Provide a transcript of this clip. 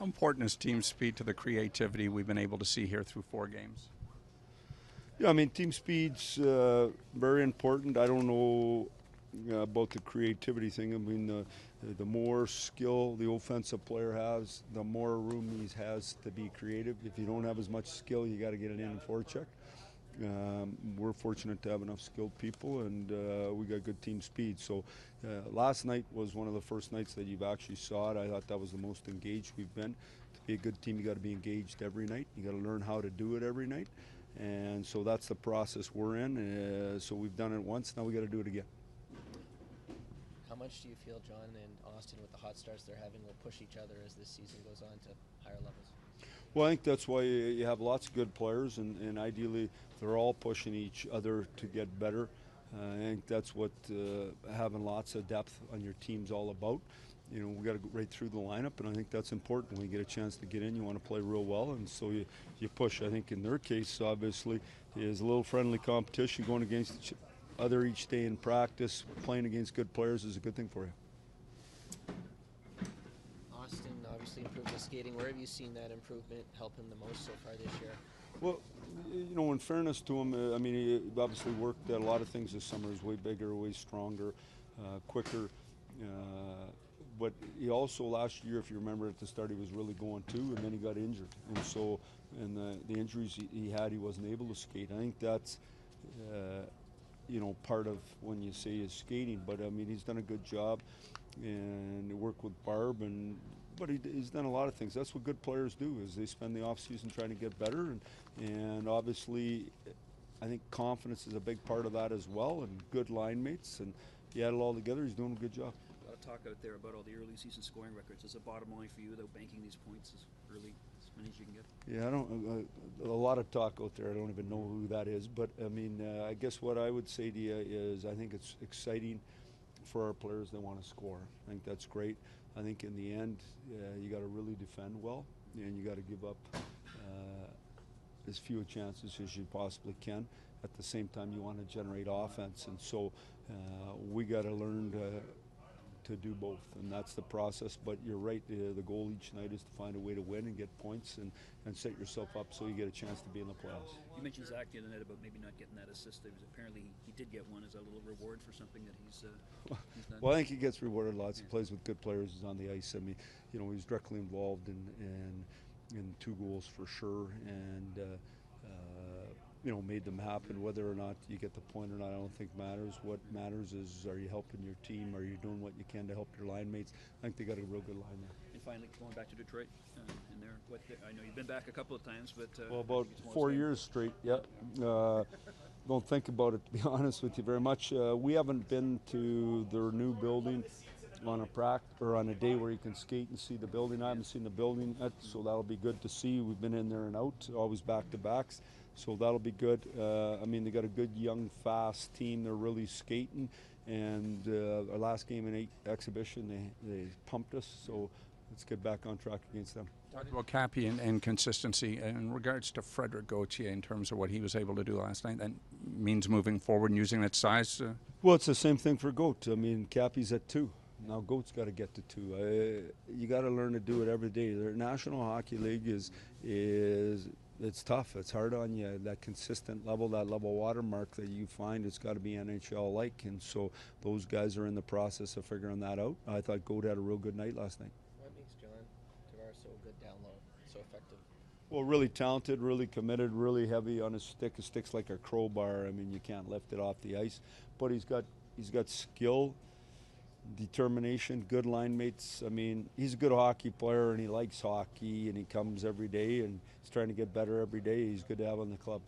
How important is team speed to the creativity we've been able to see here through 4 games? Yeah, I mean, team speed's very important. I don't know about the creativity thing. I mean, the more skill the offensive player has, the more room he has to be creative. If you don't have as much skill, you got to get it in and forecheck. We're fortunate to have enough skilled people, and we got good team speed. So last night was one of the first nights that you've actually saw it. I thought that was the most engaged we've been. To be a good team, you got to be engaged every night. You got to learn how to do it every night, and so that's the process we're in. So we've done it once. Now we got to do it again. How much do you feel John and Austin, with the hot starts they're having, will push each other as this season goes on to higher levels? Well, I think that's why you have lots of good players, and ideally they're all pushing each other to get better. I think that's what having lots of depth on your team's all about. You know, we got to go right through the lineup, and I think that's important. When you get a chance to get in, you want to play real well, and so you push. I think in their case, obviously, is a little friendly competition going against each other each day in practice. Playing against good players is a good thing for you. Austin obviously improved his skating. Where have you seen that improvement help him the most so far this year? Well, you know, in fairness to him, I mean, he obviously worked at a lot of things this summer. He's way bigger, way stronger, quicker. But he also last year, if you remember at the start, he was really going too, and then he got injured. And so, and the injuries he had, he wasn't able to skate. I think that's, you know, part of when you say his skating. But I mean, he's done a good job, and worked with Barb, but he's done a lot of things. That's what good players do, is they spend the off season trying to get better, and obviously, I think confidence is a big part of that as well, and good line mates, and you add it all together, he's doing a good job. A lot of talk out there about all the early season scoring records. Is the bottom line for you, though, banking these points as early, as many as you can get? Yeah, I don't. A lot of talk out there. I don't even know who that is, but I mean, I guess what I would say to you is, I think it's exciting for our players that want to score. I think that's great. I think in the end, you got to really defend well, and you got to give up as few chances as you possibly can. At the same time, you want to generate offense, and so we got to learn to do both, and that's the process. But you're right, the goal each night is to find a way to win and get points, and set yourself up so you get a chance to be in the playoffs. You mentioned Zach the other night about maybe not getting that assist. Apparently he did get one as a little reward for something that he's done. Well, I think he gets rewarded lots. He plays with good players. He's on the ice. I mean, you know, he's directly involved in 2 goals for sure, and you know, made them happen. Whether or not you get the point or not, I don't think matters. What matters is, are you helping your team? Are you doing what you can to help your line mates? I think they got a real good line there. And finally, going back to Detroit, in there, I know you've been back a couple of times, but well, about 4 years straight. Yeah. Don't think about it, to be honest with you, very much. We haven't been to their new building on a day where you can skate and see the building. I haven't seen the building yet, so that'll be good to see. We've been in there and out, always back to backs, so that'll be good. I mean, they got a good, young, fast team. They're really skating, and our last game in exhibition, they pumped us, so let's get back on track against them. Talked about Cappy and consistency. In regards to Frederic Gauthier, in terms of what he was able to do last night, that means moving forward and using that size? Well, it's the same thing for Goat. I mean, Cappy's at 2. Now Goat's got to get to 2. You got to learn to do it every day. The National Hockey League is it's tough. It's hard on you. That consistent level, that level watermark that you find, it's got to be NHL-like, and so those guys are in the process of figuring that out. I thought Goat had a real good night last night. What makes John Tavares so good down low, so effective? Well, really talented, really committed, really heavy on his stick. His stick's like a crowbar. I mean, you can't lift it off the ice. But he's got skill, determination, good line mates. I mean, he's a good hockey player, and he likes hockey, and he comes every day, and he's trying to get better every day. He's good to have on the club.